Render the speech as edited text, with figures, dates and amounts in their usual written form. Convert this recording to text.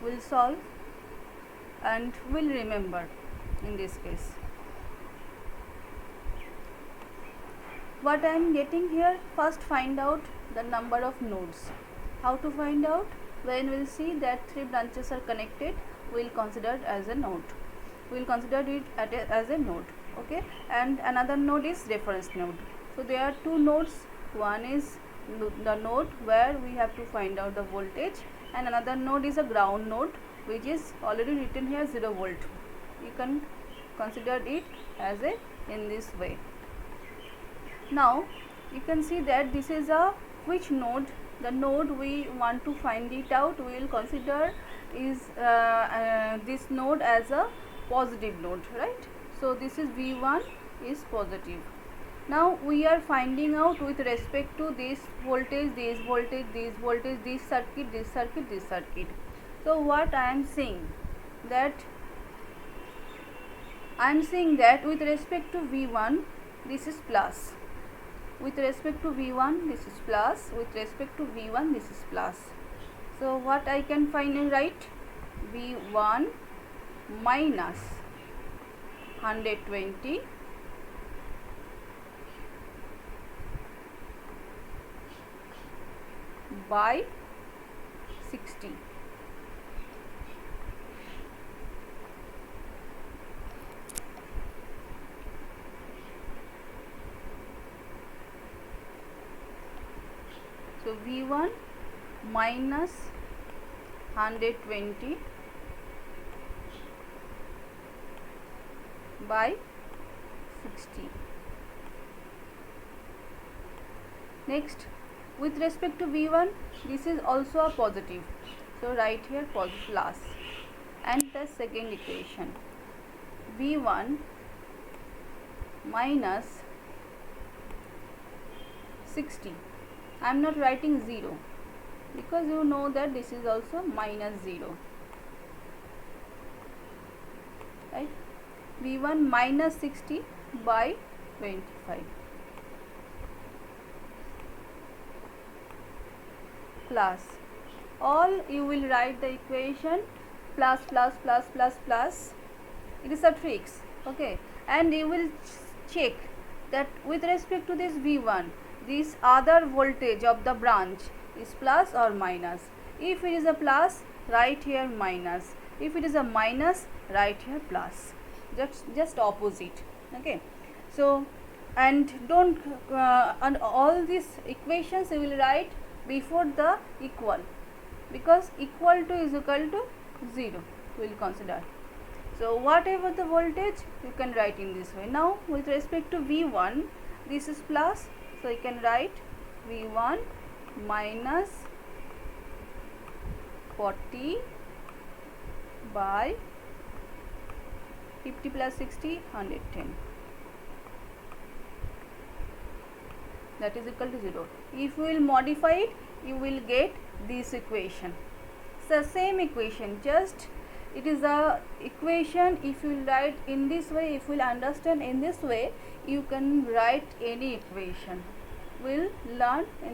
we'll solve and we'll remember in this case. What I am getting here, first find out the number of nodes. How to find out? When we'll see that 3 branches are connected, we'll consider it as a node. We'll consider it as a node, okay? And another node is reference node. So there are 2 nodes. One is the node where we have to find out the voltage, and another node is a ground node, which is already written here 0 volt. You can consider it as a in this way. Now you can see that this is a which node. The node we want to find it out, we will consider is this node as a positive node, right? So this is V1 is positive. Now we are finding out with respect to this voltage, this voltage, this voltage, this circuit, this circuit, this circuit. So what I am saying that with respect to V1 this is plus, with respect to V1 this is plus, with respect to V1 this is plus. So what I can finally write, V1 minus 120 by 60. So V1 minus 120 by 60. Next, with respect to V1, this is also a positive. So write here plus. And the second equation, V1 minus 60. I am not writing 0 because you know that this is also minus 0, right? V1 minus 60 by 25 plus, all you will write the equation plus plus plus plus plus. It is a tricks, okay? And you will check that with respect to this V1, this other voltage of the branch is plus or minus. If it is a plus, write here minus. If it is a minus, write here plus. Just opposite, okay? So and don't and all these equations you will write before the equal, because equal to is equal to 0 we will consider. So whatever the voltage you can write in this way. Now with respect to V1, this is plus, so you can write V1 minus 40 by 50 plus 60, 110. That is equal to 0. If you will modify it, you will get this equation. It's the same equation, just it is a equation. If you write in this way, if you will understand in this way, you can write any equation. We'll learn in